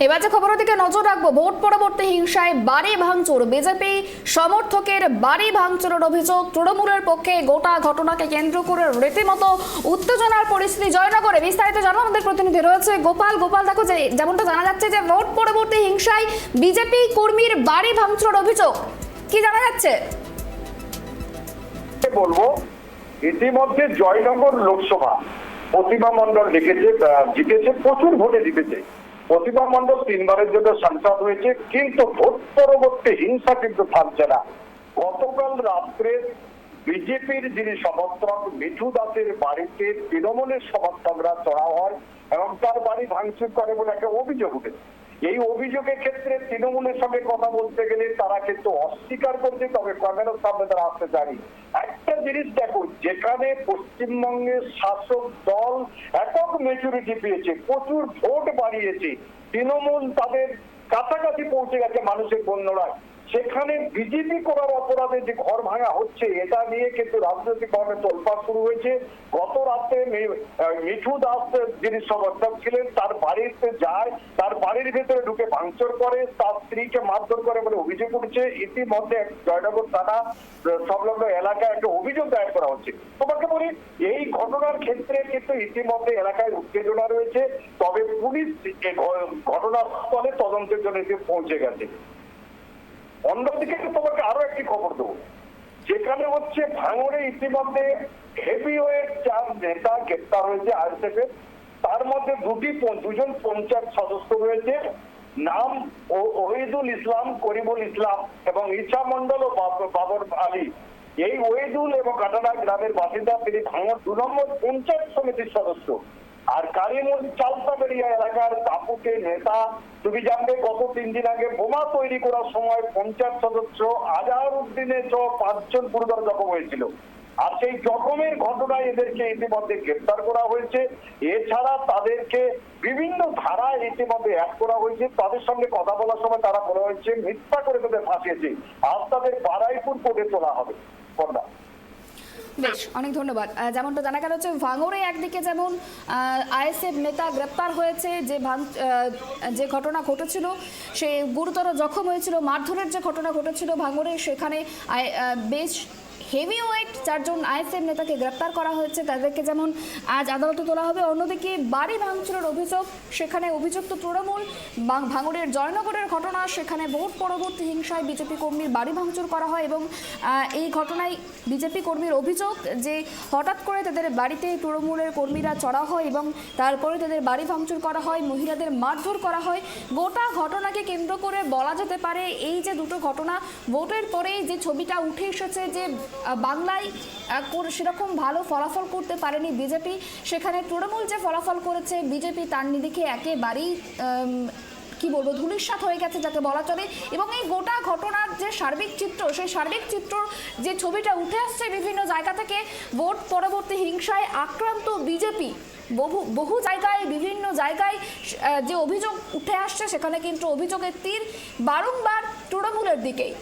এবার যে খবরের দিকে নজর রাখবো, ভোট পরবর্তী হিংসায় বাড়ি ভাঙচুর, বিজেপি সমর্থকের বাড়ি ভাঙচুরের অভিযোগ। তৃণমূলের পক্ষে গোটা ঘটনাকে কেন্দ্র করে রীতিমতো উত্তেজনার পরিস্থিতি জয়নগরে। বিস্তারিত জানাবো আমাদের প্রতিনিধি রয়েছে গোপাল। দেখো, যে যেমনটা জানা যাচ্ছে যে ভোট পরবর্তী হিংসায় বিজেপি কর্মীর বাড়ি ভাঙচুরের অভিযোগ, কি জানা যাচ্ছে? বলবো, ইতিমধ্যে জয়নগর লোকসভা প্রতিমা মণ্ডল জিতেছে, প্রচুর ভোটে জিতেছে। প্রতিমা মণ্ডল 3 বারের জন্য সাংসদ হয়েছে, কিন্তু ভোট পরবর্তী হিংসা কিন্তু থামছে না। গতকাল রাত্রে বিজেপির যিনি সমর্থক মিঠু দাসের বাড়িতে তৃণমূলের সমর্থকরা চড়াও হয় এবং তার বাড়ি ভাঙচুর করে বলে একটা অভিযোগ উঠেছে। এই অভিযোগের ক্ষেত্রে তৃণমূলের সঙ্গে কথা বলতে গেলে তারা কিন্তু অস্বীকার করছে, তবে ক্যামেরার সামনে তারা আসতে চায়নি। একটা জিনিস দেখো, যেখানে পশ্চিমবঙ্গের শাসক দল একক মেজরিটি পেয়েছে, প্রচুর ভোট বাড়িয়েছে, তৃণমূল তাদের কাছাকাছি পৌঁছে গেছে মানুষের বন্যরায়, সেখানে বিজেপি করার অপরাধে যে ঘর ভাঙা হচ্ছে, এটা নিয়ে কিন্তু রাজনৈতিকভাবে তোলপাড় শুরু হয়েছে। গত রাতে মিঠু দাস যিনি সমর্থক ছিলেন তার বাড়িতে যায়, তার বাড়ির ভেতরে ঢুকে ভাঙচুর করে, তার স্ত্রীকে মারধর করে বলে অভিযোগ উঠছে। ইতিমধ্যে জয়নগর থানা সংলগ্ন এলাকায় একটা অভিযোগ দায়ের করা হচ্ছে। তোমাকে বলি, এই ঘটনার ক্ষেত্রে কিন্তু ইতিমধ্যে এলাকায় উত্তেজনা রয়েছে, তবে পুলিশ ঘটনাস্থলে তদন্তের জন্য পৌঁছে গেছে। অন্যদিকে তোমাকে আরো একটি খবর দেবো, যেখানে হচ্ছে ভাঙড়ে ইতিমধ্যে হেভিওয়েট 4 নেতা গ্রেপ্তার হয়েছে আইএসএফ এর। তার মধ্যে দুজন পঞ্চায়েত সদস্য রয়েছে, নাম ওহিদুল ইসলাম, করিমুল ইসলাম এবং ইচ্ছা মন্ডল ও বাবর আলী। এই ওহিদুল এবং কাটানা গ্রামের বাসিন্দা, তিনি ভাঙড় 2 নম্বর পঞ্চায়েত সমিতির সদস্য। আর কারিমুল চালতাবেড়িয়া এলাকার তাপুকে নেতা। তুমি জানবে, গত 3 দিন আগে বোমা তৈরি করার সময় পঞ্চায়েত সদস্য আজহারউদ্দিনের 5 জন গুরুতর জখম হয়েছিল। আর সেই জখমের ঘটনায় এদেরকে ইতিমধ্যে গ্রেপ্তার করা হয়েছে। এছাড়া তাদেরকে বিভিন্ন ধারায় ইতিমধ্যে অ্যাড করা হয়েছে। তাদের সঙ্গে কথা বলার সময় তারা বলা হয়েছে মিথ্যা করে তাদের ফাঁসিয়েছে, আজ তাদের বারাইপুর কোর্টে তোলা হবে। বেশ, অনেক ধন্যবাদ। যেমনটা জানা গেল যে ভাঙড়ে একদিকে যেমন আইএসএফ নেতা গ্রেপ্তার হয়েছে, যে ঘটনা ঘটেছিল সে গুরুতর জখম হয়েছিল, মারধরের যে ঘটনা ঘটেছিল ভাঙড়ে, সেখানে বেশ হেভিওয়েট 4 জন আইএসএফ নেতাকে গ্রেপ্তার করা হয়েছে, তাদেরকে যেমন আজ আদালতে তোলা হবে। অন্যদিকে বাড়ি ভাঙচুরের অভিযোগ, সেখানে অভিযুক্ত তৃণমূল। ভাঙড়ের জয়নগরের ঘটনা, সেখানে ভোট পরবর্তী হিংসায় বিজেপি কর্মীর বাড়ি ভাঙচুর করা হয় এবং এই ঘটনায় বিজেপি কর্মীর অভিযোগ যে হঠাৎ করে তাদের বাড়িতে তৃণমূলের কর্মীরা চড়া হয় এবং তারপরে তাদের বাড়ি ভাঙচুর করা হয়, মহিলাদের মারধর করা হয়। গোটা ঘটনাকে কেন্দ্র করে বলা যেতে পারে এই যে দুটো ঘটনা, ভোটের পরেই যে ছবিটা উঠে এসেছে যে বাংলায় সেরকম ভালো ফলাফল করতে পারেনি বিজেপি, সেখানে তৃণমূল যে ফলাফল করেছে বিজেপি তার নিরিখে একেবারেই কি বলবো ধূলিসাৎ হয়ে গেছে যাকে বলা চলে। এবং এই গোটা ঘটনার যে সার্বিক চিত্র, সেই সার্বিক চিত্র যে ছবিটা উঠে আসছে বিভিন্ন জায়গা থেকে, ভোট পরবর্তী হিংসায় আক্রান্ত বিজেপি বহু জায়গায় বিভিন্ন জায়গায় যে অভিযোগ উঠে আসছে, সেখানে কিন্তু অভিযোগের তীর বারংবার তৃণমূলের দিকেই।